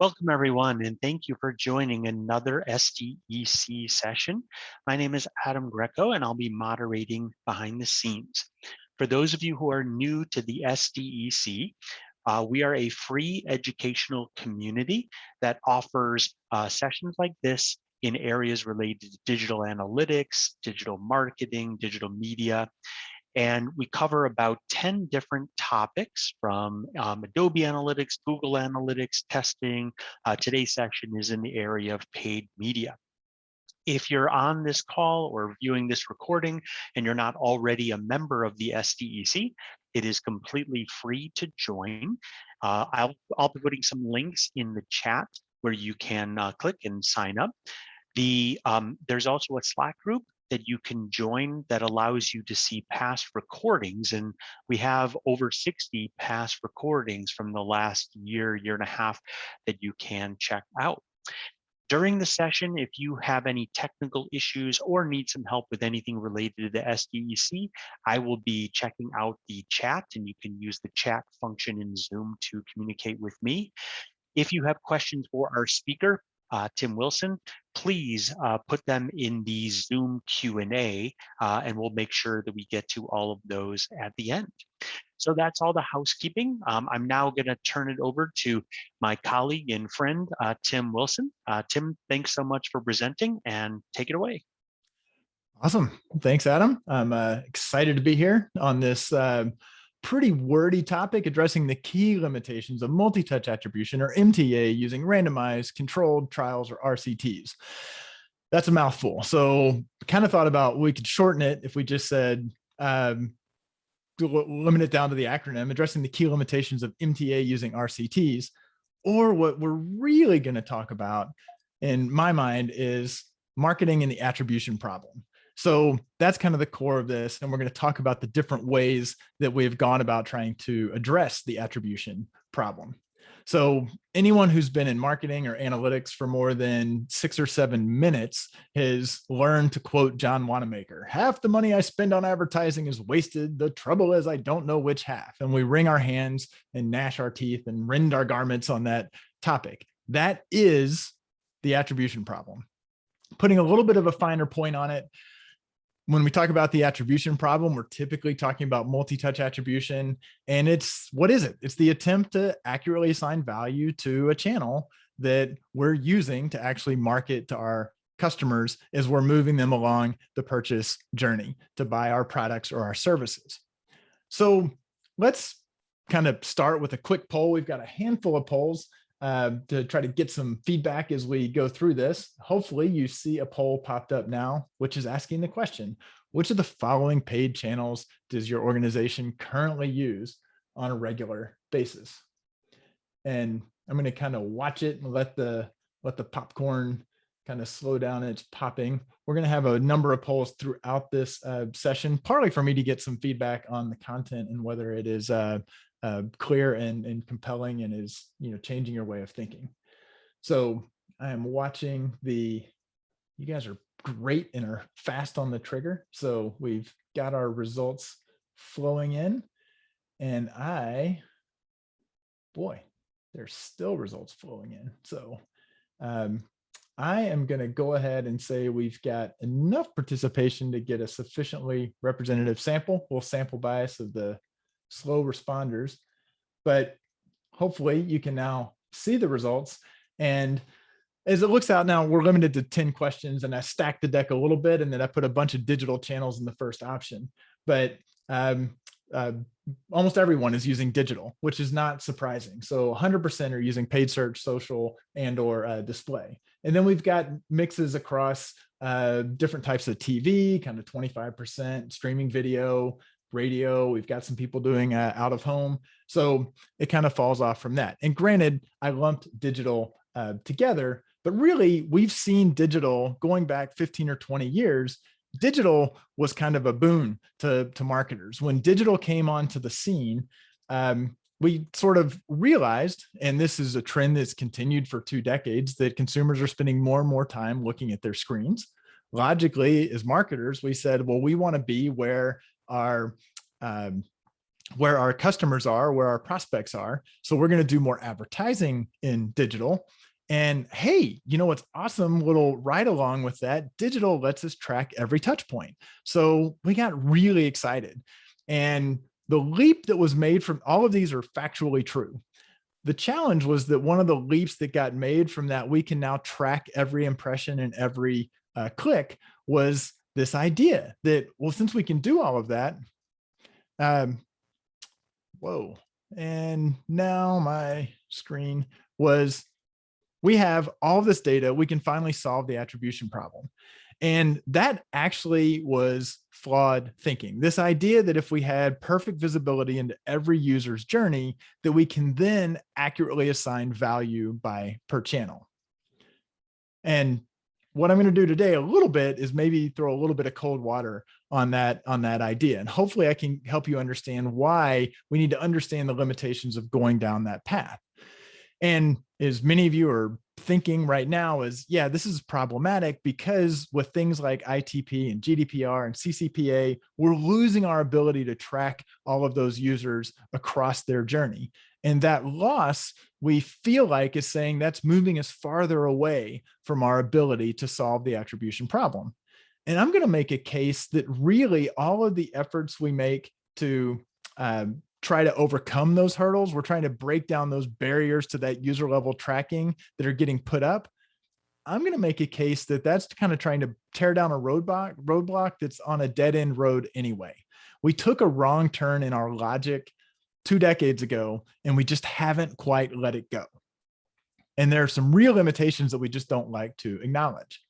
Welcome, everyone, and thank you for joining another SDEC session. My name is Adam Greco, and I'll be moderating behind the scenes. For those of you who are new to the SDEC, we are a free educational community that offers sessions like this in areas related to digital analytics, digital marketing, digital media, and we cover about 10 different topics from Adobe Analytics, Google Analytics, testing. Today's session is in the area of paid media. If you're on this call or viewing this recording and you're not already a member of the SDEC, it is completely free to join. I'll be putting some links in the chat where you can click and sign up. There's also a Slack group that you can join that allows you to see past recordings. And we have over 60 past recordings from the last year and a half that you can check out. During the session, if you have any technical issues or need some help with anything related to the SDEC, I will be checking out the chat, and you can use the chat function in Zoom to communicate with me. If you have questions for our speaker, Tim Wilson, please put them in the Zoom Q&A, and we'll make sure that we get to all of those at the end. So that's all the housekeeping. I'm now going to turn it over to my colleague and friend, Tim Wilson. Tim, thanks so much for presenting, and take it away. Awesome. Thanks, Adam. I'm excited to be here on this pretty wordy topic addressing the key limitations of multi-touch attribution, or MTA, using randomized controlled trials, or RCTs. That's a mouthful. So kind of thought about we could shorten it if we just said, limit it down to the acronym, addressing the key limitations of MTA using RCTs. Or what we're really going to talk about, in my mind, is marketing and the attribution problem. So that's kind of the core of this. And we're going to talk about the different ways that we've gone about trying to address the attribution problem. So anyone who's been in marketing or analytics for more than 6 or 7 minutes has learned to quote John Wanamaker: "Half the money I spend on advertising is wasted. The trouble is I don't know which half." And we wring our hands and gnash our teeth and rend our garments on that topic. That is the attribution problem. Putting a little bit of a finer point on it, when we talk about the attribution problem, we're typically talking about multi-touch attribution. And what is it? It's the attempt to accurately assign value to a channel that we're using to actually market to our customers as we're moving them along the purchase journey to buy our products or our services. So let's kind of start with a quick poll. We've got a handful of polls to try to get some feedback as we go through this. Hopefully you see a poll popped up now, which is asking the question: which of the following paid channels does your organization currently use on a regular basis? And I'm going to kind of watch it and let the popcorn kind of slow down. It's popping. We're going to have a number of polls throughout this session, partly for me to get some feedback on the content and whether it is clear and compelling and is, changing your way of thinking. So I am watching you guys are great and are fast on the trigger. So we've got our results flowing in, and there's still results flowing in. So I am going to go ahead and say we've got enough participation to get a sufficiently representative sample. We'll sample bias of the slow responders, but hopefully you can now see the results. And as it looks out now, we're limited to 10 questions, and I stacked the deck a little bit, and then I put a bunch of digital channels in the first option. But almost everyone is using digital, which is not surprising. So 100% are using paid search, social, and or display. And then we've got mixes across different types of TV, kind of 25%, streaming video, radio. We've got some people doing out of home. So it kind of falls off from that. And granted, I lumped digital together, but really we've seen digital going back 15 or 20 years. Digital was kind of a boon to marketers. When digital came onto the scene, we sort of realized, and this is a trend that's continued for 2 decades, that consumers are spending more and more time looking at their screens. Logically, as marketers, we said, well, we want to be where our where our customers are, where our prospects are. So we're going to do more advertising in digital. And hey, you know what's awesome? Little ride along with that, digital lets us track every touch point. So we got really excited. And the leap that was made from all of these are factually true. The challenge was that one of the leaps that got made from that we can now track every impression and every click was this idea that, well, since we can do all of that, whoa. And now my screen was, we have all of this data, we can finally solve the attribution problem. And that actually was flawed thinking. This idea that if we had perfect visibility into every user's journey, that we can then accurately assign value by per channel. And what I'm going to do today a little bit is maybe throw a little bit of cold water on that idea. And hopefully I can help you understand why we need to understand the limitations of going down that path. And as many of you are thinking right now is, yeah, this is problematic because with things like ITP and GDPR and CCPA, we're losing our ability to track all of those users across their journey. And that loss, we feel like, is saying that's moving us farther away from our ability to solve the attribution problem. And I'm going to make a case that really all of the efforts we make to try to overcome those hurdles, we're trying to break down those barriers to that user level tracking that are getting put up. I'm going to make a case that that's kind of trying to tear down a roadblock that's on a dead end road anyway. We took a wrong turn in our logic 2 decades ago, and we just haven't quite let it go. And there are some real limitations that we just don't like to acknowledge.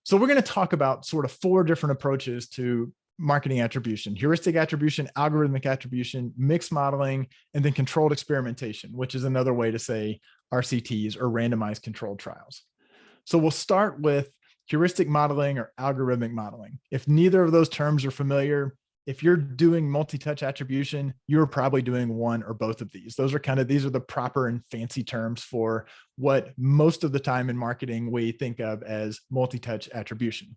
So we're going to talk about sort of 4 different approaches to marketing attribution: heuristic attribution, algorithmic attribution, mixed modeling, and then controlled experimentation, which is another way to say RCTs, or randomized controlled trials. So we'll start with heuristic modeling or algorithmic modeling. If neither of those terms are familiar, if you're doing multi-touch attribution, you're probably doing one or both of these. These are the proper and fancy terms for what most of the time in marketing we think of as multi-touch attribution.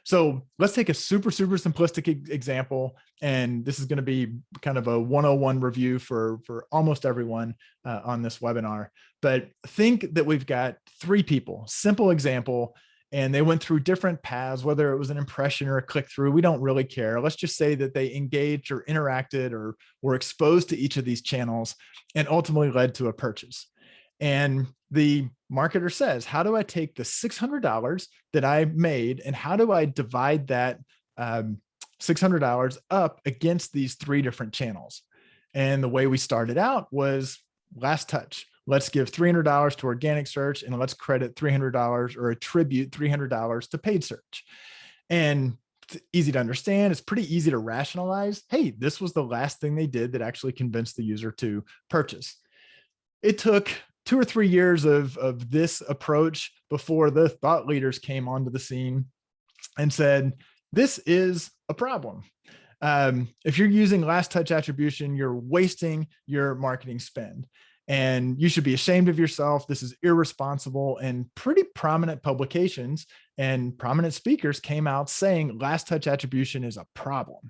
So let's take a super simplistic example. And this is going to be kind of a 101 review for almost everyone on this webinar. But think that we've got 3 people, simple example, and they went through different paths, whether it was an impression or a click through, we don't really care. Let's just say that they engaged or interacted or were exposed to each of these channels and ultimately led to a purchase. And the marketer says, how do I take the $600 that I made and how do I divide that $600 up against these 3 different channels? And the way we started out was last touch. Let's give $300 to organic search and let's credit $300 or attribute $300 to paid search. And it's easy to understand. It's pretty easy to rationalize. Hey, this was the last thing they did that actually convinced the user to purchase. It took 2 or 3 years of this approach before the thought leaders came onto the scene and said, this is a problem. If you're using last touch attribution, you're wasting your marketing spend. And you should be ashamed of yourself. This is irresponsible. And pretty prominent publications and prominent speakers came out saying last touch attribution is a problem.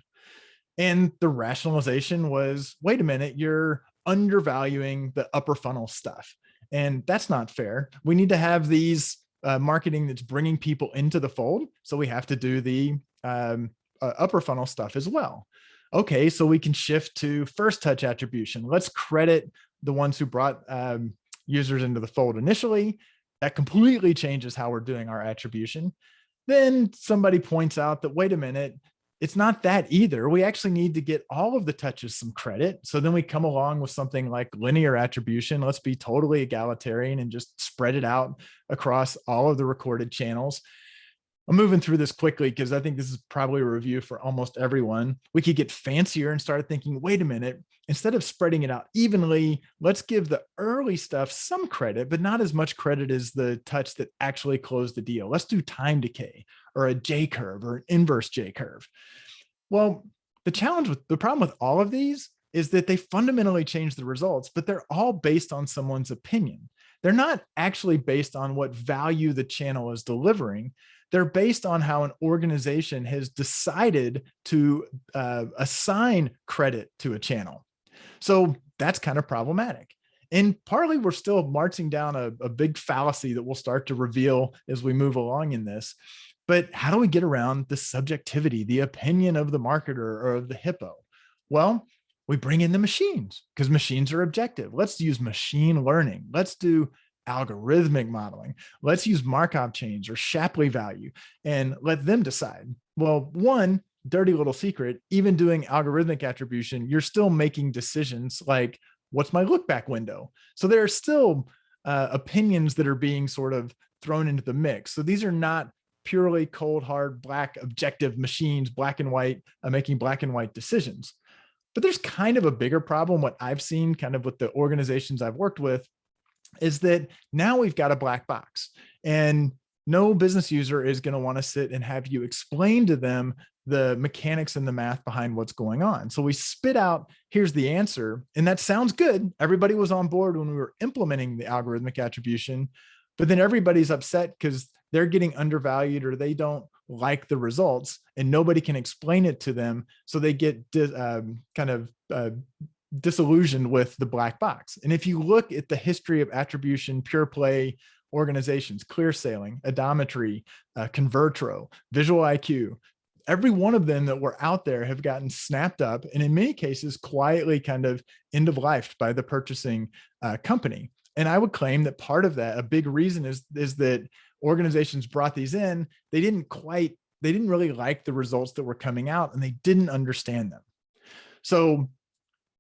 And the rationalization was, wait a minute, you're undervaluing the upper funnel stuff. And that's not fair. We need to have these marketing that's bringing people into the fold. So we have to do the upper funnel stuff as well. Okay, so we can shift to first touch attribution. Let's credit the ones who brought users into the fold initially. That completely changes how we're doing our attribution. Then somebody points out that, wait a minute, it's not that either. We actually need to get all of the touches some credit. So then we come along with something like linear attribution. Let's be totally egalitarian and just spread it out across all of the recorded channels. I'm moving through this quickly because I think this is probably a review for almost everyone. We could get fancier and start thinking, wait a minute, instead of spreading it out evenly, let's give the early stuff some credit, but not as much credit as the touch that actually closed the deal. Let's do time decay or a J curve or an inverse J curve. Well, the problem with all of these is that they fundamentally change the results, but they're all based on someone's opinion. They're not actually based on what value the channel is delivering. They're based on how an organization has decided to assign credit to a channel. So that's kind of problematic. And partly we're still marching down a big fallacy that we'll start to reveal as we move along in this. But how do we get around the subjectivity, the opinion of the marketer or of the hippo? Well, we bring in the machines because machines are objective. Let's use machine learning. Let's do algorithmic modeling. Let's use Markov chains or Shapley value and let them decide. Well, one dirty little secret, even doing algorithmic attribution, you're still making decisions like, what's my look back window? So there are still opinions that are being sort of thrown into the mix. So these are not purely cold, hard, black, objective machines, black and white, making black and white decisions. But there's kind of a bigger problem. What I've seen kind of with the organizations I've worked with is that now we've got a black box, and no business user is going to want to sit and have you explain to them the mechanics and the math behind what's going on. So we spit out, here's the answer. And that sounds good. Everybody was on board when we were implementing the algorithmic attribution, but then everybody's upset because they're getting undervalued or they don't like the results and nobody can explain it to them. So they get disillusioned with the black box. And if you look at the history of attribution, pure play organizations, Clear Sailing, Odometry, Convertro, Visual IQ, every one of them that were out there have gotten snapped up and in many cases quietly kind of end of life by the purchasing company. And I would claim that part of that, a big reason is that organizations brought these in, they didn't really like the results that were coming out and they didn't understand them. So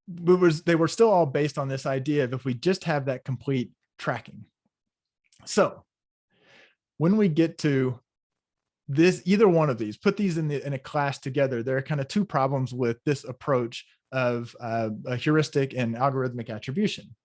they were still all based on this idea of if we just have that complete tracking. So when we get to this, either one of these, put these in a class together, there are kind of two problems with this approach of a heuristic and algorithmic attribution.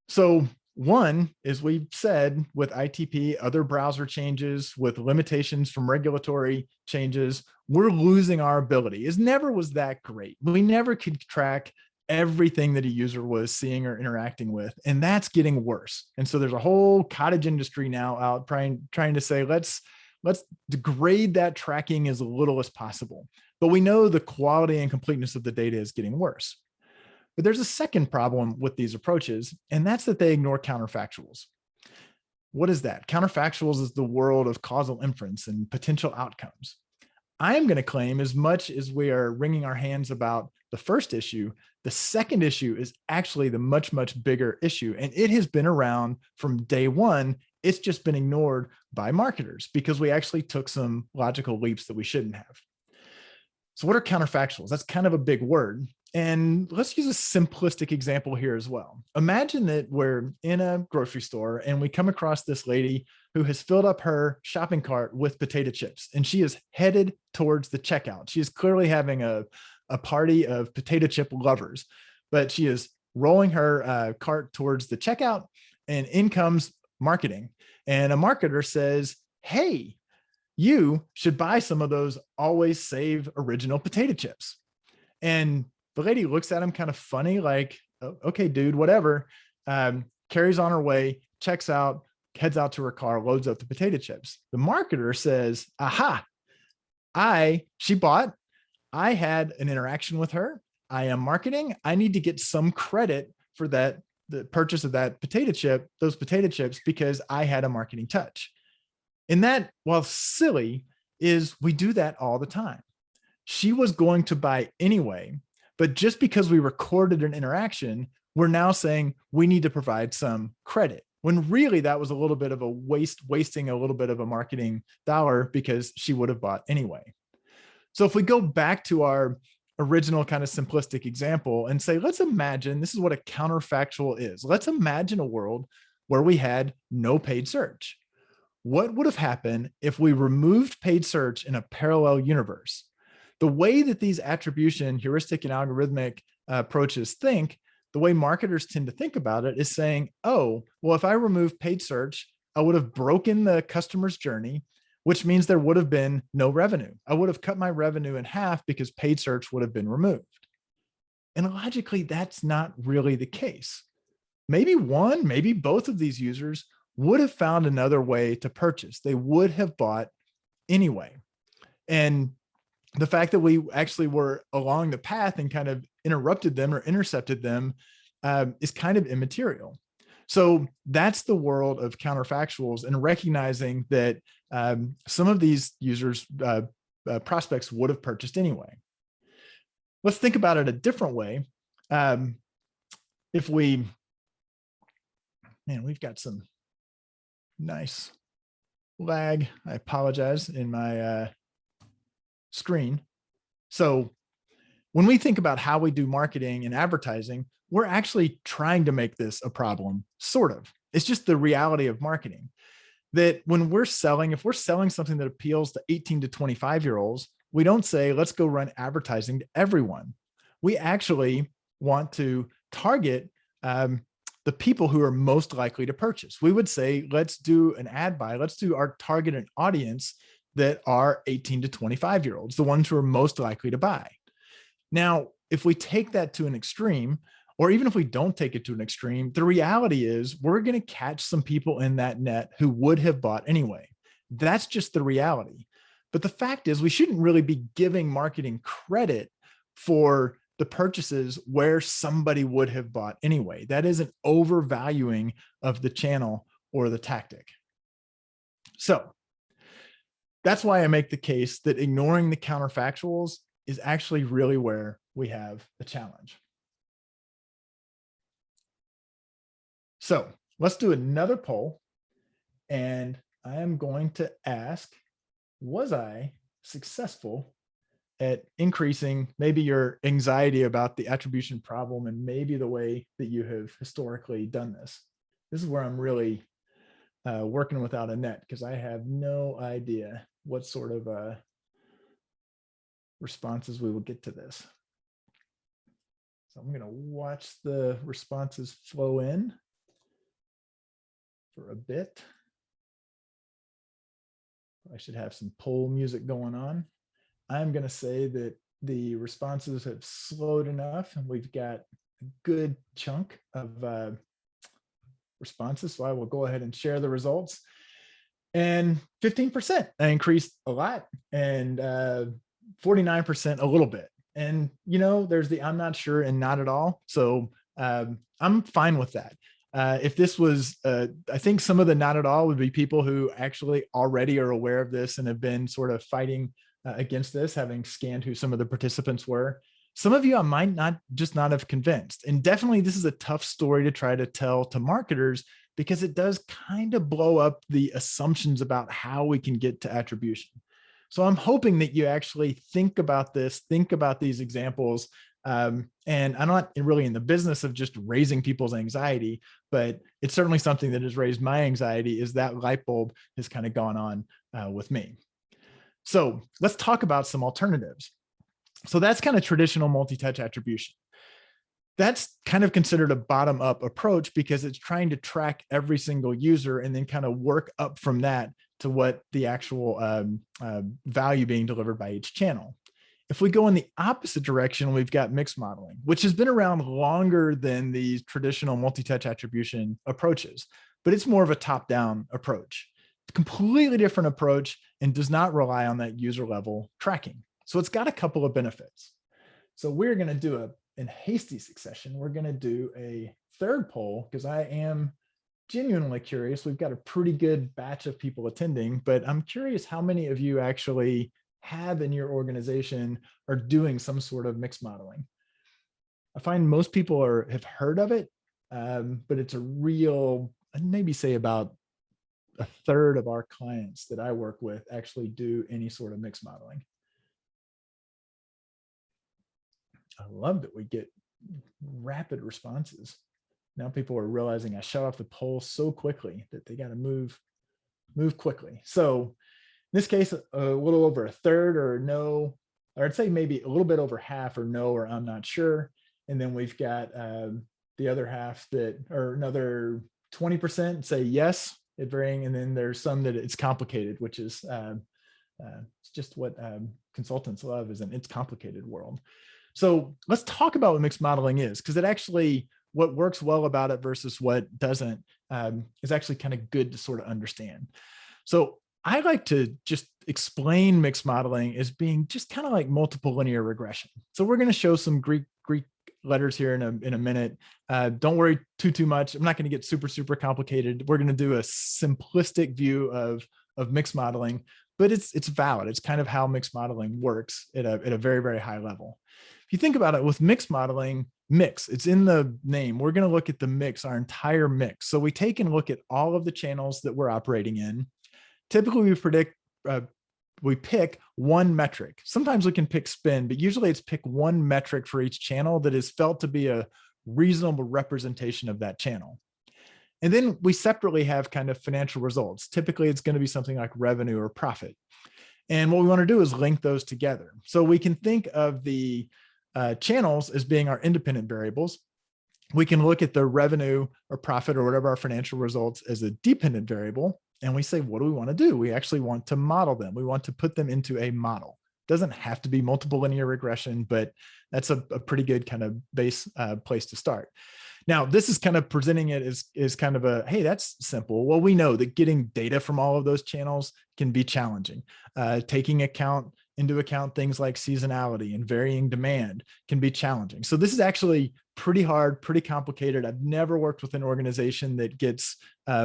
So one is, we've said with ITP, other browser changes, with limitations from regulatory changes, we're losing our ability. It never was that great. We never could track everything that a user was seeing or interacting with, and that's getting worse. And so there's a whole cottage industry now out trying to say, let's degrade that tracking as little as possible. But we know the quality and completeness of the data is getting worse. But there's a second problem with these approaches, and that's that they ignore counterfactuals. What is that? Counterfactuals is the world of causal inference and potential outcomes. I am going to claim, as much as we are wringing our hands about the first issue, the second issue is actually the much, much bigger issue. And it has been around from day one. It's just been ignored by marketers because we actually took some logical leaps that we shouldn't have. So what are counterfactuals? That's kind of a big word. And let's use a simplistic example here as well. Imagine that we're in a grocery store and we come across this lady who has filled up her shopping cart with potato chips, and she is headed towards the checkout. She is clearly having a party of potato chip lovers, but she is rolling her cart towards the checkout, and in comes marketing. And a marketer says, hey, you should buy some of those Always Save original potato chips. And the lady looks at him kind of funny, like, okay, dude, whatever, carries on her way, checks out, heads out to her car, loads up the potato chips. The marketer says, aha, she bought, I had an interaction with her. I am marketing. I need to get some credit for that, the purchase of that potato chip, those potato chips, because I had a marketing touch. And that, while silly, is we do that all the time. She was going to buy anyway, but just because we recorded an interaction, we're now saying we need to provide some credit, when really that was a little bit of a wasting a little bit of a marketing dollar because she would have bought anyway. So if we go back to our original kind of simplistic example and say, let's imagine this is what a counterfactual is. Let's imagine a world where we had no paid search. What would have happened if we removed paid search in a parallel universe? The way that these attribution, heuristic, and algorithmic approaches think, the way marketers tend to think about it is saying, oh, well, if I remove paid search, I would have broken the customer's journey, which means there would have been no revenue. I would have cut my revenue in half because paid search would have been removed. And logically, that's not really the case. Maybe one, maybe both of these users would have found another way to purchase. They would have bought anyway. And the fact that we actually were along the path and kind of interrupted them or intercepted them is kind of immaterial. So that's the world of counterfactuals, and recognizing that some of these users, prospects would have purchased anyway. Let's think about it a different way. If we, man, we've got some nice lag. I apologize in my screen. So when we think about how we do marketing and advertising, we're actually trying to make this a problem, sort of. It's just the reality of marketing that when we're selling, if we're selling something that appeals to 18 to 25-year-olds, we don't say, let's go run advertising to everyone. We actually want to target the people who are most likely to purchase. We would say, let's do an ad buy. Let's do our targeted audience that are 18 to 25-year-olds, the ones who are most likely to buy. Now, if we take that to an extreme, or even if we don't take it to an extreme, the reality is we're going to catch some people in that net who would have bought anyway. That's just the reality. But the fact is, we shouldn't really be giving marketing credit for the purchases where somebody would have bought anyway. That is an overvaluing of the channel or the tactic. So that's why I make the case that ignoring the counterfactuals is actually really where we have a challenge. So let's do another poll. And I am going to ask, was I successful at increasing maybe your anxiety about the attribution problem and maybe the way that you have historically done this? This is where I'm really working without a net, because I have no idea what sort of responses we will get to this. So I'm going to watch the responses flow in for a bit. I should have some poll music going on. I'm going to say that the responses have slowed enough, and we've got a good chunk of responses. So I will go ahead and share the results. And 15%, I increased a lot, and 49% a little bit. And, you know, there's the I'm not sure and not at all. So I'm fine with that. If this was, I think some of the not at all would be people who actually already are aware of this and have been sort of fighting against this, having scanned who some of the participants were. Some of you I might not have convinced. And definitely this is a tough story to try to tell to marketers, because it does kind of blow up the assumptions about how we can get to attribution. So I'm hoping that you actually think about this, think about these examples. And I'm not really in the business of just raising people's anxiety, but it's certainly something that has raised my anxiety, is that light bulb has kind of gone on with me. So let's talk about some alternatives. So that's kind of traditional multi-touch attribution. That's kind of considered a bottom-up approach, because it's trying to track every single user and then kind of work up from that to what the actual value being delivered by each channel. If we go in the opposite direction, we've got mixed modeling, which has been around longer than these traditional multi-touch attribution approaches, but it's more of a top-down approach. It's a completely different approach and does not rely on that user level tracking. So it's got a couple of benefits. So we're going to do in hasty succession, we're going to do a third poll, because I am genuinely curious. We've got a pretty good batch of people attending, but I'm curious how many of you actually have in your organization are doing some sort of mixed modeling. I find most people have heard of it, but it's a real, I'd maybe say about a third of our clients that I work with actually do any sort of mixed modeling. I love that we get rapid responses. Now people are realizing I shut off the poll so quickly that they got to move quickly. So in this case, a little over a third or no, or I'd say maybe a little bit over half or no, or I'm not sure. And then we've got the other half that, or another 20% say yes at varying. And then there's some that it's complicated, which is it's just what consultants love, is an it's complicated world. So let's talk about what mixed modeling is, because it actually, what works well about it versus what doesn't is actually kind of good to sort of understand. So I like to just explain mixed modeling as being just kind of like multiple linear regression. So we're going to show some Greek letters here in a minute. Don't worry too much. I'm not going to get super complicated. We're going to do a simplistic view of mixed modeling, but it's valid. It's kind of how mixed modeling works at a very high level. If you think about it, with mixed modeling, it's in the name. We're going to look at the mix, our entire mix. So we take and look at all of the channels that we're operating in. Typically, we pick one metric. Sometimes we can pick spend, but usually it's pick one metric for each channel that is felt to be a reasonable representation of that channel. And then we separately have kind of financial results. Typically, it's going to be something like revenue or profit. And what we want to do is link those together. So we can think of the channels as being our independent variables. We can look at the revenue or profit or whatever our financial results as a dependent variable. And we say, what do we want to do? We actually want to model them. We want to put them into a model. It doesn't have to be multiple linear regression, but that's a pretty good kind of base place to start. Now, this is kind of presenting it as kind of a, hey, that's simple. Well, we know that getting data from all of those channels can be challenging. Taking into account things like seasonality and varying demand can be challenging. So this is actually pretty hard, pretty complicated. I've never worked with an organization that gets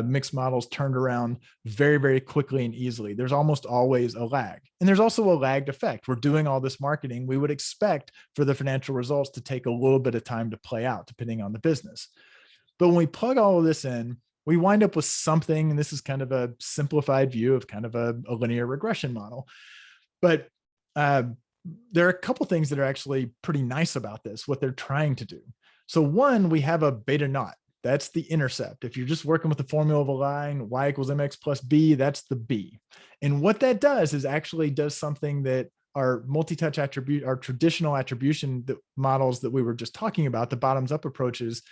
mixed models turned around very quickly and easily. There's almost always a lag. And there's also a lagged effect. We're doing all this marketing. We would expect for the financial results to take a little bit of time to play out, depending on the business. But when we plug all of this in, we wind up with something, and this is kind of a simplified view of kind of a linear regression model. But there are a couple things that are actually pretty nice about this, what they're trying to do. So one, we have a beta naught. That's the intercept. If you're just working with the formula of a line, y equals mx plus b, that's the b. And what that does is actually does something that our multi-touch attribute, our traditional attribution models that we were just talking about, the bottoms-up approaches,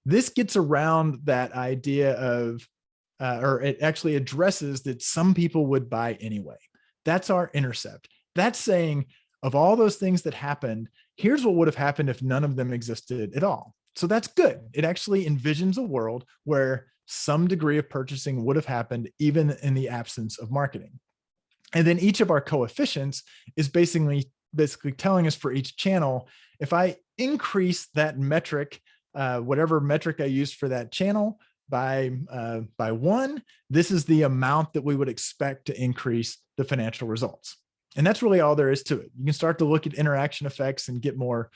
this gets around that idea of, or it actually addresses that some people would buy anyway. That's our intercept. That's saying, of all those things that happened, here's what would have happened if none of them existed at all. So that's good. It actually envisions a world where some degree of purchasing would have happened even in the absence of marketing. And then each of our coefficients is basically telling us for each channel, if I increase that metric, whatever metric I use for that channel by 1, this is the amount that we would expect to increase the financial results. And that's really all there is to it. You can start to look at interaction effects and get more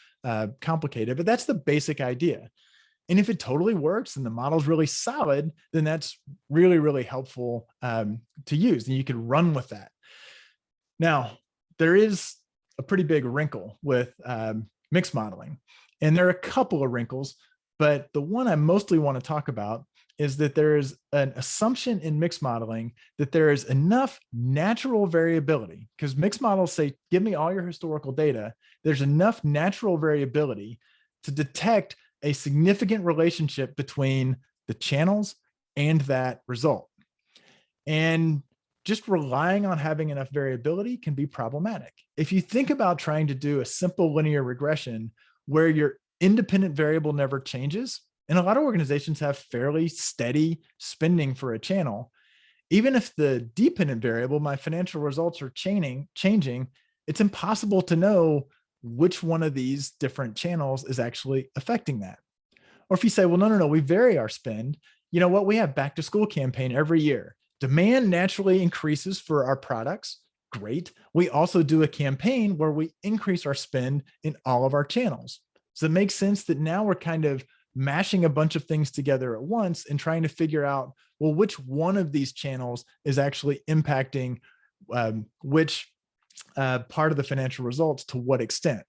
complicated, but that's the basic idea. And if it totally works and the model's really solid, then that's really helpful to use, and you can run with that. Now, there is a pretty big wrinkle with mixed modeling, and there are a couple of wrinkles, but the one I mostly want to talk about is that there is an assumption in mixed modeling that there is enough natural variability, because mixed models say, give me all your historical data. There's enough natural variability to detect a significant relationship between the channels and that result. And just relying on having enough variability can be problematic. If you think about trying to do a simple linear regression where your independent variable never changes, and a lot of organizations have fairly steady spending for a channel, even if the dependent variable, my financial results are changing, it's impossible to know which one of these different channels is actually affecting that. Or if you say, well, no, we vary our spend. You know what? We have back to school campaign every year. Demand naturally increases for our products. Great. We also do a campaign where we increase our spend in all of our channels. So it makes sense that now we're kind of mashing a bunch of things together at once and trying to figure out, well, which one of these channels is actually impacting which part of the financial results to what extent.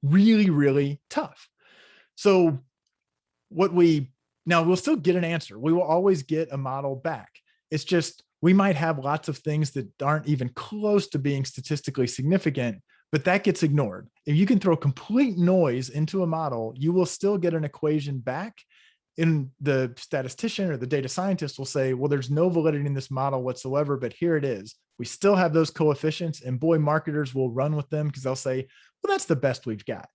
Really tough. So now we'll still get an answer. We will always get a model back. It's just, we might have lots of things that aren't even close to being statistically significant, but that gets ignored. If you can throw complete noise into a model, you will still get an equation back, and the statistician or the data scientist will say, well, there's no validity in this model whatsoever, but here it is. We still have those coefficients, and boy, marketers will run with them because they'll say, well, that's the best we've got.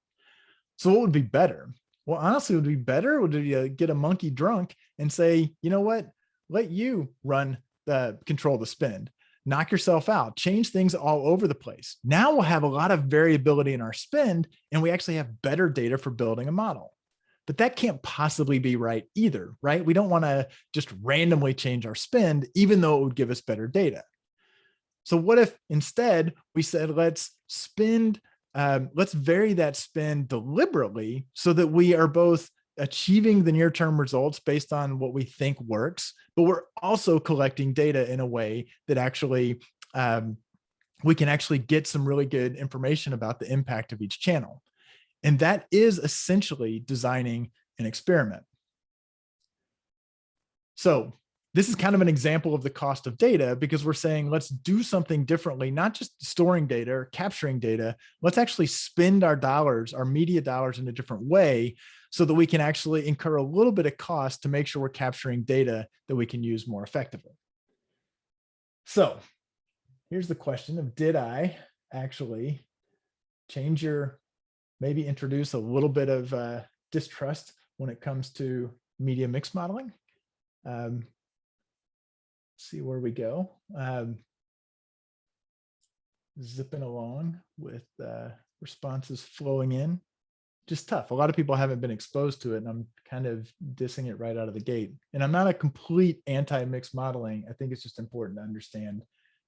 So what would be better? Well, honestly, would be better would be get a monkey drunk and say, you know what? Let you control the spend. knock yourself out, change things all over the place. Now we'll have a lot of variability in our spend, and we actually have better data for building a model. But that can't possibly be right either, right? We don't want to just randomly change our spend, even though it would give us better data. So what if instead we said, let's vary that spend deliberately so that we are both achieving the near-term results based on what we think works, but we're also collecting data in a way that actually we can actually get some really good information about the impact of each channel. And that is essentially designing an experiment. So this is kind of an example of the cost of data, because we're saying, let's do something differently, not just storing data or capturing data. Let's actually spend our dollars, our media dollars, in a different way so that we can actually incur a little bit of cost to make sure we're capturing data that we can use more effectively. So here's the question of, did I actually maybe introduce a little bit of distrust when it comes to media mix modeling? See where we go. Zipping along with responses flowing in. Just tough. A lot of people haven't been exposed to it, and I'm kind of dissing it right out of the gate. And I'm not a complete anti-mix modeling. I think it's just important to understand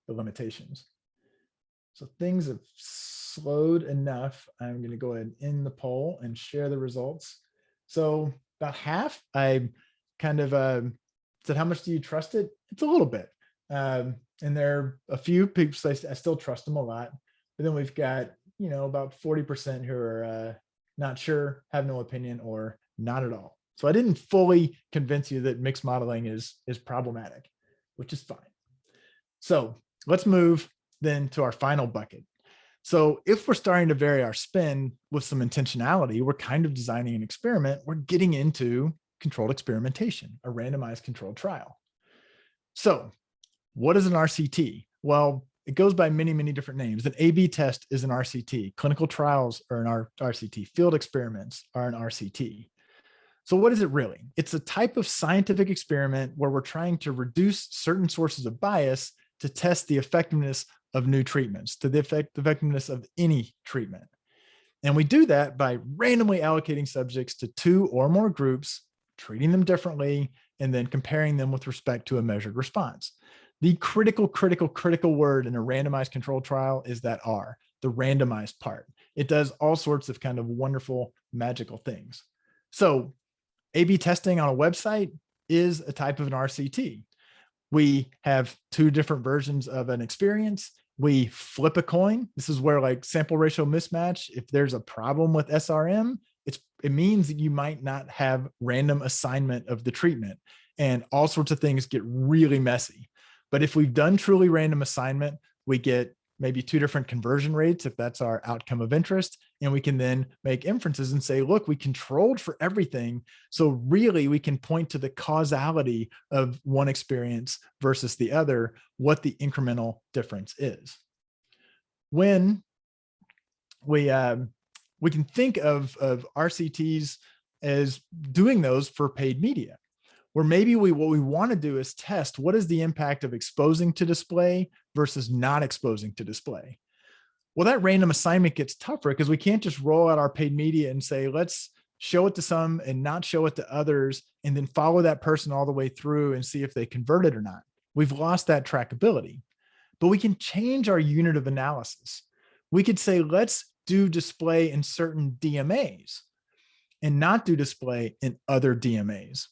the limitations. So things have slowed enough. I'm going to go ahead and end the poll and share the results. So about half, I kind of said, how much do you trust it? It's a little bit. And there are a few people, I still trust them a lot. But then we've got, about 40% who are not sure, have no opinion, or not at all. So I didn't fully convince you that mixed modeling is problematic, which is fine. So let's move then to our final bucket. So if we're starting to vary our spend with some intentionality, we're kind of designing an experiment. We're getting into controlled experimentation, a randomized controlled trial. So what is an RCT? Well, it goes by many, many different names. An A/B test is an RCT. Clinical trials are an RCT. Field experiments are an RCT. So what is it really? It's a type of scientific experiment where we're trying to reduce certain sources of bias to test the effectiveness of new treatments, to the effectiveness of any treatment. And we do that by randomly allocating subjects to 2 or more groups, treating them differently, and then comparing them with respect to a measured response. The critical word in a randomized controlled trial is that R, the randomized part. It does all sorts of kind of wonderful, magical things. So A/B testing on a website is a type of an RCT. We have 2 different versions of an experience. We flip a coin. This is where, like, sample ratio mismatch, if there's a problem with SRM, it means that you might not have random assignment of the treatment, and all sorts of things get really messy. But if we've done truly random assignment, we get maybe 2 different conversion rates if that's our outcome of interest. And we can then make inferences and say, look, we controlled for everything. So really we can point to the causality of one experience versus the other, what the incremental difference is. When we can think of RCTs as doing those for paid media, where maybe what we want to do is test what is the impact of exposing to display versus not exposing to display. Well, that random assignment gets tougher because we can't just roll out our paid media and say, let's show it to some and not show it to others, and then follow that person all the way through and see if they converted or not. We've lost that trackability, but we can change our unit of analysis. We could say, let's do display in certain DMAs and not do display in other DMAs.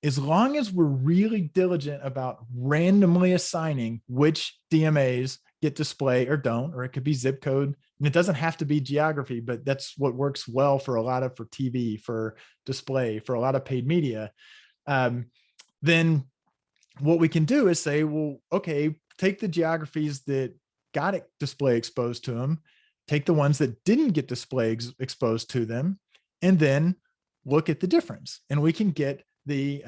As long as we're really diligent about randomly assigning which DMAs get display or don't, or it could be zip code, and it doesn't have to be geography, but that's what works well for TV, for display, for a lot of paid media. Then what we can do is say, well, okay, take the geographies that got display exposed to them, take the ones that didn't get display exposed to them, and then look at the difference. And we can get the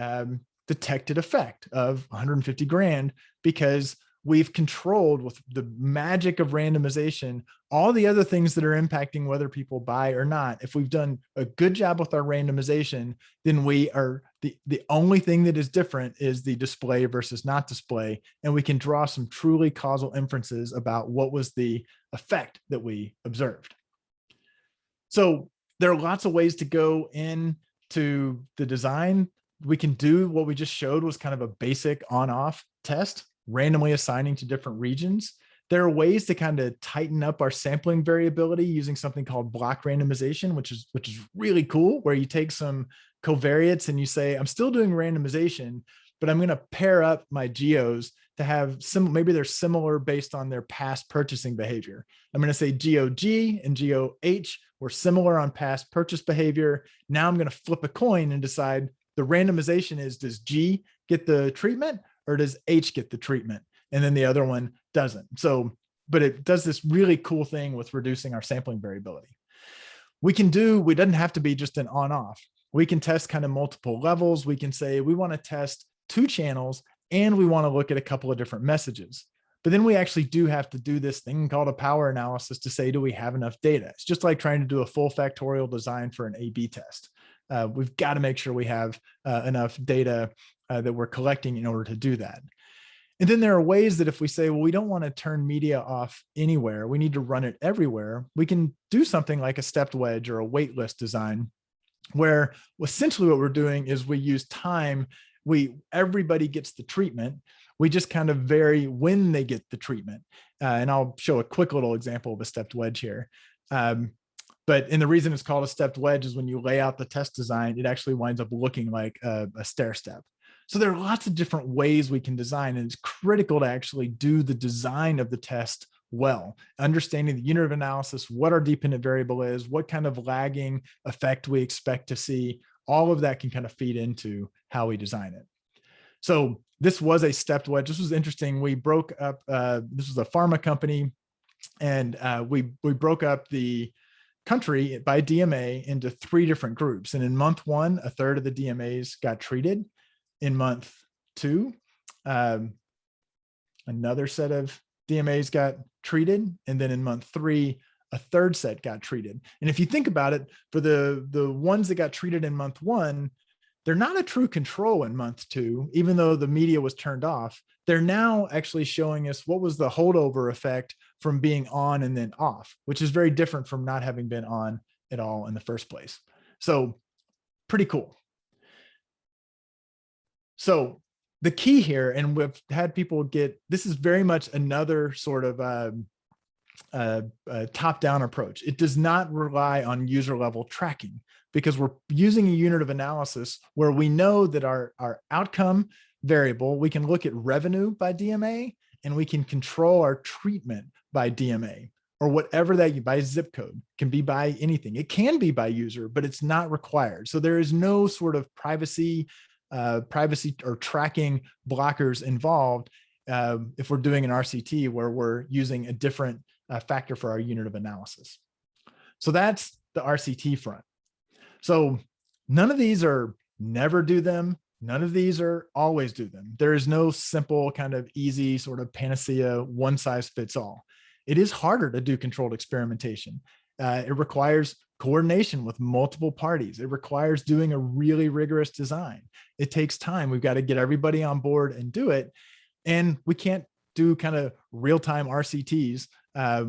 detected effect of 150 grand because we've controlled, with the magic of randomization, all the other things that are impacting whether people buy or not. If we've done a good job with our randomization, then the The only thing that is different is the display versus not display. And we can draw some truly causal inferences about what was the effect that we observed. So there are lots of ways to go into the design. We can do what we just showed was kind of a basic on-off test, randomly assigning to different regions. There are ways to kind of tighten up our sampling variability using something called block randomization, which is really cool, where you take some covariates and you say, I'm still doing randomization, but I'm going to pair up my geos to have maybe they're similar based on their past purchasing behavior. I'm going to say GOG and GOH were similar on past purchase behavior. Now I'm going to flip a coin and decide the randomization is, does G get the treatment or does H get the treatment? And then the other one doesn't. So, but it does this really cool thing with reducing our sampling variability. We doesn't have to be just an on-off. We can test kind of multiple levels. We can say we want to test 2 channels and we want to look at a couple of different messages. But then we actually do have to do this thing called a power analysis to say, do we have enough data? It's just like trying to do a full factorial design for an A/B test. We've got to make sure we have enough data that we're collecting in order to do that. And then there are ways that if we say, well, we don't want to turn media off anywhere, we need to run it everywhere, we can do something like a stepped wedge or a wait list design, where essentially what we're doing is we use time. Everybody gets the treatment. We just kind of vary when they get the treatment. And I'll show a quick little example of a stepped wedge here. And the reason it's called a stepped wedge is when you lay out the test design, it actually winds up looking like a stair step. So there are lots of different ways we can design, and it's critical to actually do the design of the test well, understanding the unit of analysis, what our dependent variable is, what kind of lagging effect we expect to see. All of that can kind of feed into how we design it. So this was a stepped wedge. This was interesting. We broke up, this was a pharma company, and we broke up the country by DMA into 3 different groups. And in month 1, a third of the DMAs got treated. In month 2, another set of DMAs got treated. And then in month 3, a third set got treated. And if you think about it, for the ones that got treated in month 1, they're not a true control in month 2, even though the media was turned off. They're now actually showing us what was the holdover effect from being on and then off, which is very different from not having been on at all in the first place. So pretty cool. So the key here, and we've had people this is very much another sort of top-down approach. It does not rely on user level tracking, because we're using a unit of analysis where we know that our outcome variable, we can look at revenue by DMA, and we can control our treatment by DMA, or whatever that by zip code, can be by anything. It can be by user, but it's not required. So there is no sort of privacy or tracking blockers involved if we're doing an RCT where we're using a different factor for our unit of analysis. So that's the RCT front. So none of these are never do them. None of these are always do them. There is no simple kind of easy sort of panacea, one size fits all. It is harder to do controlled experimentation. It requires coordination with multiple parties. It requires doing a really rigorous design. It takes time. We've got to get everybody on board and do it. And we can't do kind of real-time RCTs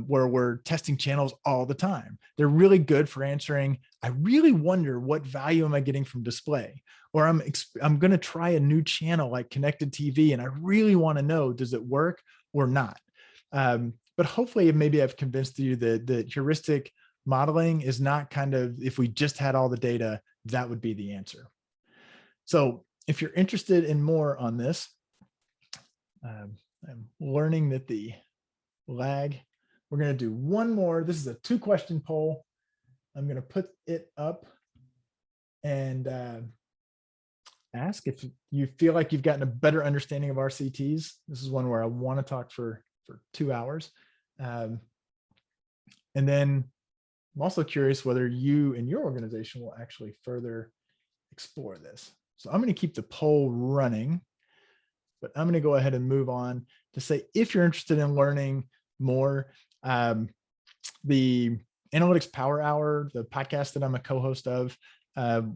where we're testing channels all the time. They're really good for answering, I really wonder what value am I getting from display? Or I'm going to try a new channel like connected TV, and I really want to know, does it work or not? But hopefully maybe I've convinced you that the heuristic modeling is not kind of, if we just had all the data, that would be the answer. So if you're interested in more on this, I'm learning that the lag, we're going to do one more. This is a 2-question poll. I'm going to put it up and ask if you feel like you've gotten a better understanding of RCTs. This is one where I want to talk for 2 hours. And then I'm also curious whether you and your organization will actually further explore this. So I'm going to keep the poll running, but I'm going to go ahead and move on to say, if you're interested in learning more, the Analytics Power Hour, the podcast that I'm a co-host of,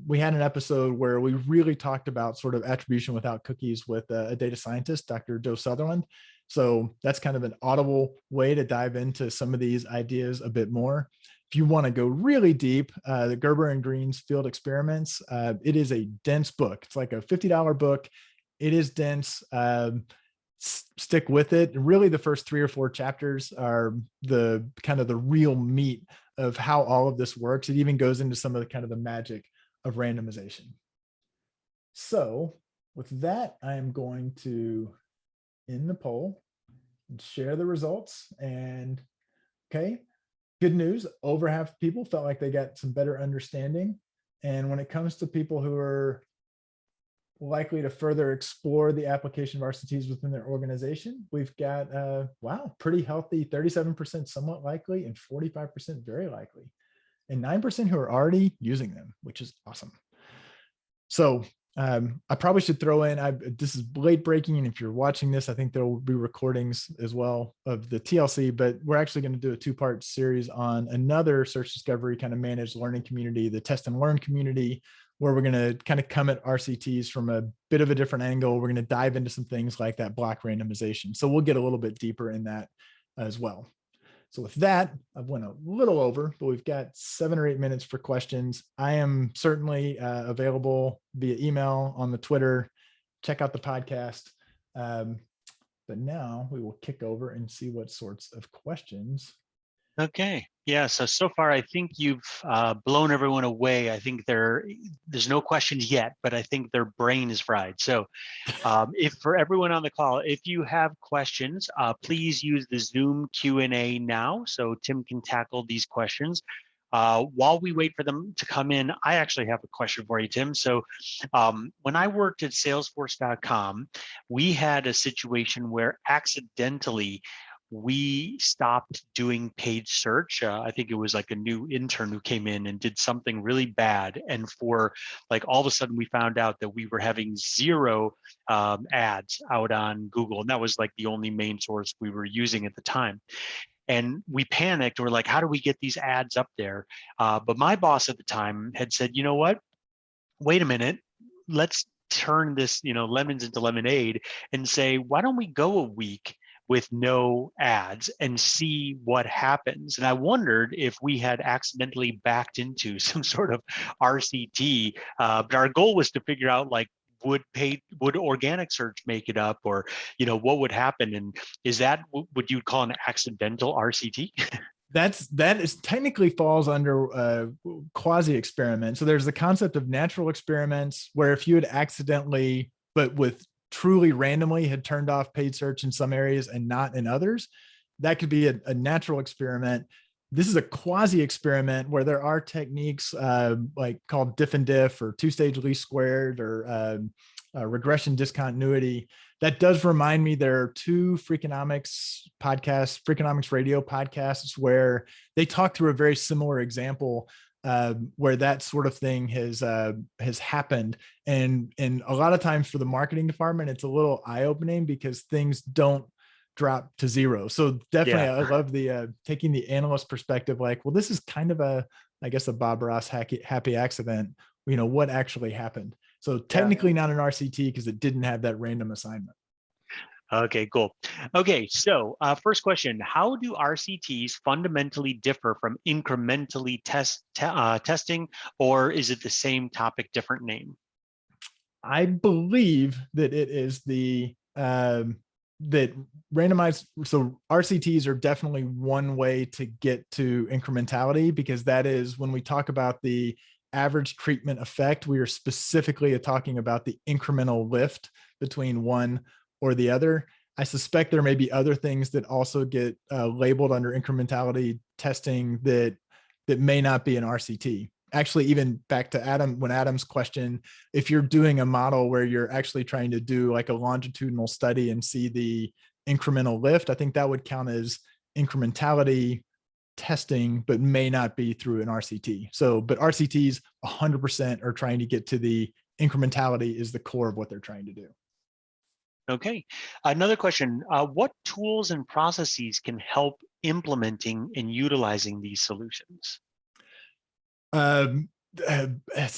We had an episode where we really talked about sort of attribution without cookies with a data scientist, Dr. Joe Sutherland. So that's kind of an audible way to dive into some of these ideas a bit more. If you want to go really deep, the Gerber and Green's Field Experiments, it is a dense book. It's like a $50 book. It is dense. Stick with it. Really, the first 3 or 4 chapters are the kind of the real meat of how all of this works. It even goes into some of the kind of the magic of randomization. So with that, I am going to end the poll and share the results. And okay, good news, over half people felt like they got some better understanding. And when it comes to people who are likely to further explore the application of RCTs within their organization, we've got, wow, pretty healthy, 37% somewhat likely and 45% very likely, and 9% who are already using them, which is awesome. So I probably should throw in, this is late breaking, and if you're watching this, I think there will be recordings as well of the TLC, but we're actually going to do a 2-part series on another search discovery kind of managed learning community, the test and learn community, where we're going to kind of come at RCTs from a bit of a different angle. We're going to dive into some things like that block randomization. So we'll get a little bit deeper in that as well. So with that, I've went a little over, but we've got 7 or 8 minutes for questions. I am certainly available via email, on the Twitter. Check out the podcast. But now we will kick over and see what sorts of questions. Okay. Yeah. So far, I think you've blown everyone away. I think there's no questions yet, but I think their brain is fried. So if for everyone on the call, if you have questions, please use the Zoom Q&A now so Tim can tackle these questions. While we wait for them to come in, I actually have a question for you, Tim. So when I worked at Salesforce.com, we had a situation where accidentally we stopped doing paid search. I think it was like a new intern who came in and did something really bad. And for like all of a sudden we found out that we were having 0 ads out on Google. And that was like the only main source we were using at the time. And we panicked. We're like, how do we get these ads up there? But my boss at the time had said, you know what? Wait a minute. Let's turn this, lemons into lemonade and say, why don't we go a week with no ads and see what happens? And I wondered if we had accidentally backed into some sort of RCT, but our goal was to figure out like, would organic search make it up, or what would happen? And is that what you'd call an accidental RCT? That is technically falls under quasi experiment. So there's the concept of natural experiments, where if you had accidentally, but with truly randomly, had turned off paid search in some areas and not in others, that could be a natural experiment. This is a quasi experiment where there are techniques like called diff and diff, or 2-stage least squared, or regression discontinuity. That does remind me, there are 2 Freakonomics podcasts, Freakonomics radio podcasts, where they talk through a very similar example where that sort of thing has happened. And a lot of times for the marketing department, it's a little eye-opening because things don't drop to 0. So definitely, yeah. I love the taking the analyst perspective, like, well, this is kind of I guess a Bob Ross happy accident. What actually happened? So technically not an RCT because it didn't have that random assignment. Okay, cool. Okay, so first question: how do RCTs fundamentally differ from incrementally testing, or is it the same topic, different name? I believe that it is that randomized. So RCTs are definitely one way to get to incrementality, because that is when we talk about the average treatment effect, we are specifically talking about the incremental lift between one or the other. I suspect there may be other things that also get labeled under incrementality testing that may not be an RCT. Actually, even back to Adam's question, if you're doing a model where you're actually trying to do like a longitudinal study and see the incremental lift, I think that would count as incrementality testing, but may not be through an RCT. So, but RCTs 100% are trying to get to the incrementality is the core of what they're trying to do. Okay. Another question: what tools and processes can help implementing and utilizing these solutions?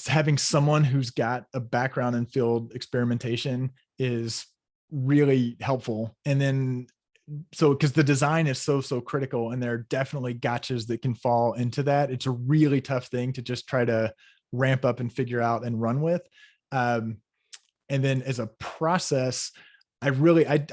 having someone who's got a background in field experimentation is really helpful. And then, so because the design is so critical, and there are definitely gotchas that can fall into that. It's a really tough thing to just try to ramp up and figure out and run with. Um, and then as a process, I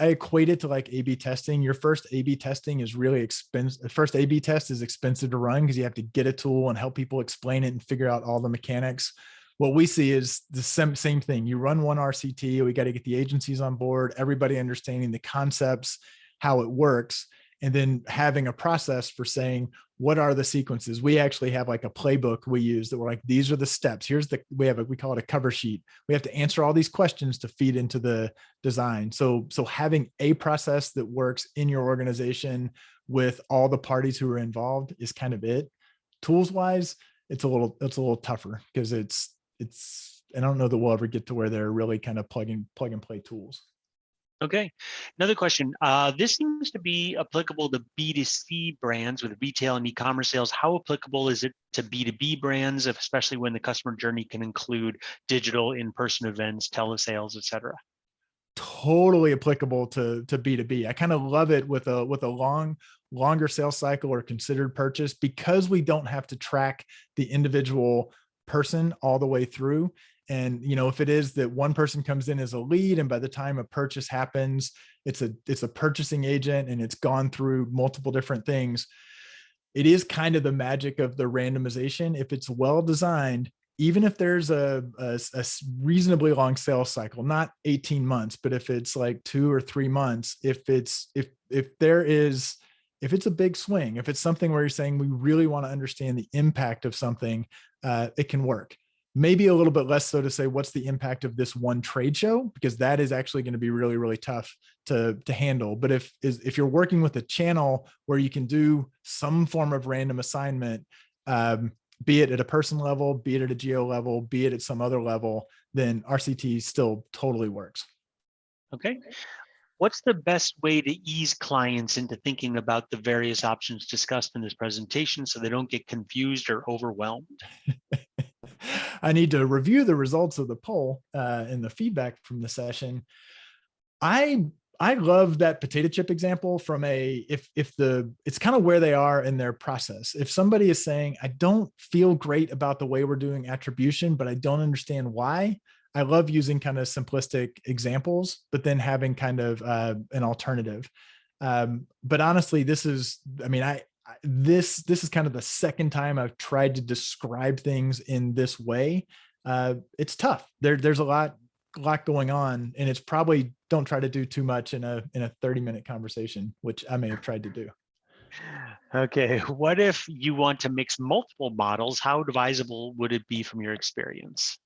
equate it to like A/B testing. Your first A/B testing is really expensive. The first A/B test is expensive to run because you have to get a tool and help people explain it and figure out all the mechanics. What we see is the same thing. You run one RCT, we got to get the agencies on board, everybody understanding the concepts, how it works, and then having a process for saying, what are the sequences? We actually have like a playbook we use that we're like, these are the steps. We call it a cover sheet. We have to answer all these questions to feed into the design. So having a process that works in your organization with all the parties who are involved is kind of it. Tools wise, it's a little tougher because it's, I don't know that we'll ever get to where they're really kind of plug and play tools. Okay, another question. This seems to be applicable to B2C brands with retail and e-commerce sales. How applicable is it to B2B brands, especially when the customer journey can include digital, in-person events, telesales, et cetera? Totally applicable to B2B. I kind of love it with a longer sales cycle or considered purchase, because we don't have to track the individual person all the way through. And, if it is that one person comes in as a lead, and by the time a purchase happens, it's a purchasing agent and it's gone through multiple different things. It is kind of the magic of the randomization. If it's well designed, even if there's a reasonably long sales cycle, not 18 months, but if it's like 2 or 3 months, if it's a big swing, if it's something where you're saying we really want to understand the impact of something, it can work. Maybe a little bit less so to say, what's the impact of this one trade show? Because that is actually going to be really, really tough to handle. But if you're working with a channel where you can do some form of random assignment, be it at a person level, be it at a geo level, be it at some other level, then RCT still totally works. Okay. What's the best way to ease clients into thinking about the various options discussed in this presentation so they don't get confused or overwhelmed? I need to review the results of the poll and the feedback from the session. I love that potato chip example from it's kind of where they are in their process. If somebody is saying, I don't feel great about the way we're doing attribution, but I don't understand why. I love using kind of simplistic examples, but then having kind of an alternative. But honestly, this is kind of the second time I've tried to describe things in this way. It's tough. There's a lot going on, and it's probably, don't try to do too much in a 30-minute conversation, which I may have tried to do. Okay, what if you want to mix multiple models? How advisable would it be from your experience?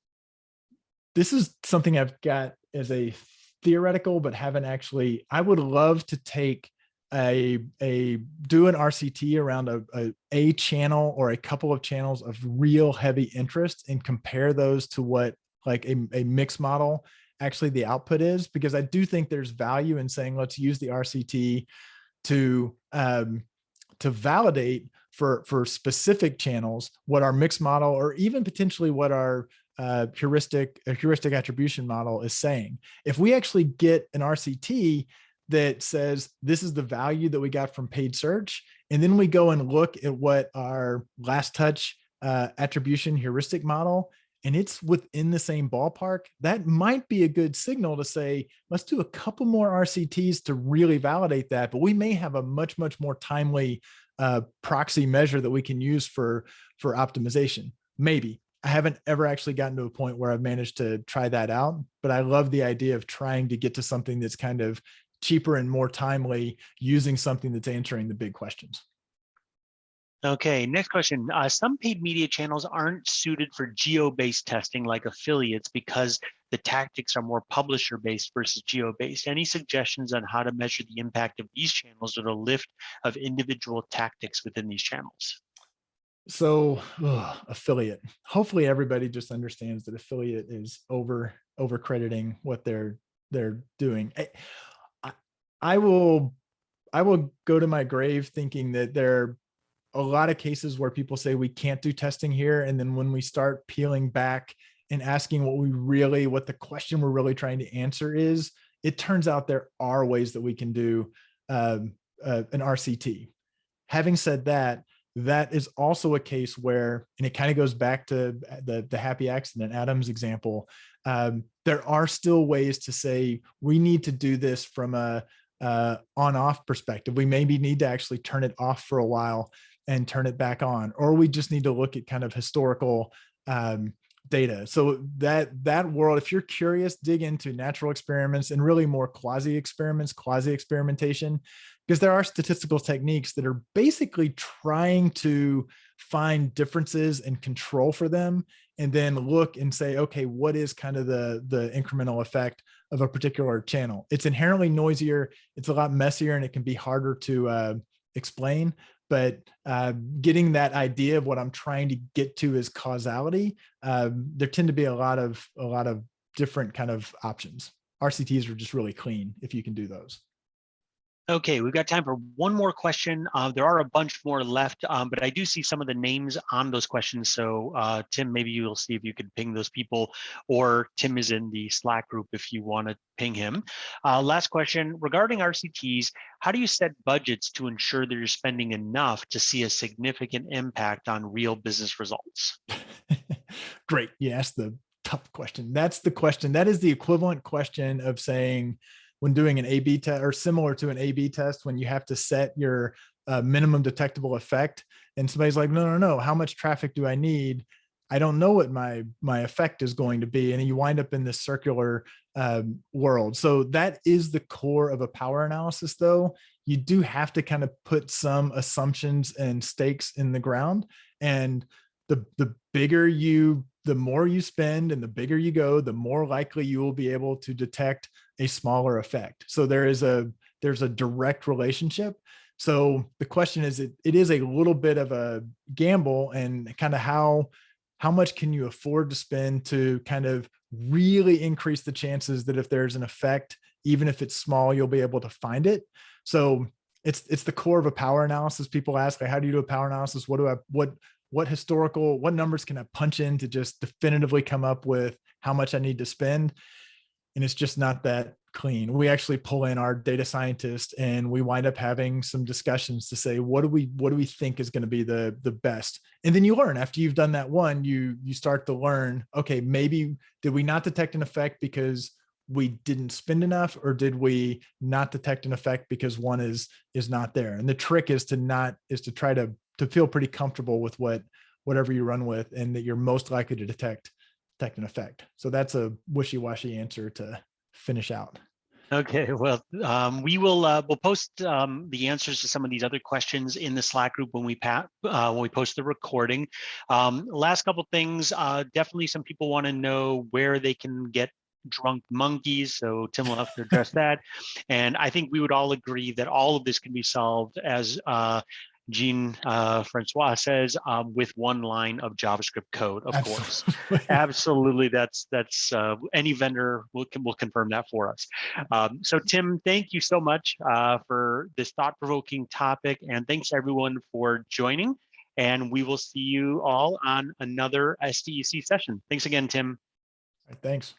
This is something I've got as a theoretical, but haven't actually. I would love to take do an RCT around a channel or a couple of channels of real heavy interest and compare those to what like a mixed model actually the output is, because I do think there's value in saying, let's use the RCT to validate for specific channels what our mixed model, or even potentially what our heuristic attribution model is saying. If we actually get an RCT that says this is the value that we got from paid search, and then we go and look at what our last touch attribution heuristic model, and it's within the same ballpark, that might be a good signal to say, let's do a couple more RCTs to really validate that. But we may have a much more timely proxy measure that we can use for optimization. Maybe. I haven't ever actually gotten to a point where I've managed to try that out, but I love the idea of trying to get to something that's kind of cheaper and more timely using something that's answering the big questions. Okay, next question. Some paid media channels aren't suited for geo-based testing like affiliates because the tactics are more publisher-based versus geo-based. Any suggestions on how to measure the impact of these channels or the lift of individual tactics within these channels? So affiliate. Hopefully everybody just understands that affiliate is over crediting what they're doing. I will go to my grave thinking that there a lot of cases where people say we can't do testing here. And then when we start peeling back and asking what the question we're really trying to answer is, it turns out there are ways that we can do an RCT. Having said that, that is also a case where, and it kind of goes back to the happy accident, Adam's example. There are still ways to say we need to do this from a on-off perspective. We maybe need to actually turn it off for a while and turn it back on, or we just need to look at kind of historical data. So that world, if you're curious, dig into natural experiments and really more quasi experiments, quasi experimentation, because there are statistical techniques that are basically trying to find differences and control for them, and then look and say, okay, what is kind of the incremental effect of a particular channel? It's inherently noisier, it's a lot messier, and it can be harder to explain. But getting that idea of what I'm trying to get to is causality, there tend to be a lot of different kind of options. RCTs are just really clean if you can do those. Okay, we've got time for one more question. There are a bunch more left, but I do see some of the names on those questions. So Tim, maybe you'll see if you could ping those people, or Tim is in the Slack group if you want to ping him. Last question, regarding RCTs, how do you set budgets to ensure that you're spending enough to see a significant impact on real business results? Great, you asked the tough question. That's the question. That is the equivalent question of saying, when doing an A/B test, or similar to an A/B test, when you have to set your minimum detectable effect, and somebody's like, no, how much traffic do I need? I don't know what my effect is going to be, and you wind up in this circular world. So that is the core of a power analysis, though. You do have to kind of put some assumptions and stakes in the ground, and the more you spend and the bigger you go, the more likely you will be able to detect a smaller effect. So there's a direct relationship. So the question is, it is a little bit of a gamble, and kind of how much can you afford to spend to kind of really increase the chances that if there's an effect, even if it's small, you'll be able to find it. So it's the core of a power analysis. People ask, like, how do you do a power analysis? What numbers can I punch in to just definitively come up with how much I need to spend? And it's just not that clean. We actually pull in our data scientist, and we wind up having some discussions to say, what do we think is going to be the best? And then you learn after you've done that one, you start to learn, okay, maybe did we not detect an effect because we didn't spend enough, or did we not detect an effect because one is not there? And the trick is to try to feel pretty comfortable with whatever you run with, and that you're most likely to detect an effect. So that's a wishy-washy answer to finish out. Okay, well, we'll post the answers to some of these other questions in the Slack group when we post the recording. Last couple things, definitely some people want to know where they can get drunk monkeys, so Tim will have to address that. And I think we would all agree that all of this can be solved, as Jean Francois says, with one line of JavaScript code, of course. Absolutely, that's any vendor will confirm that for us. So Tim, thank you so much for this thought-provoking topic, and thanks everyone for joining. And we will see you all on another SDEC session. Thanks again, Tim. Thanks.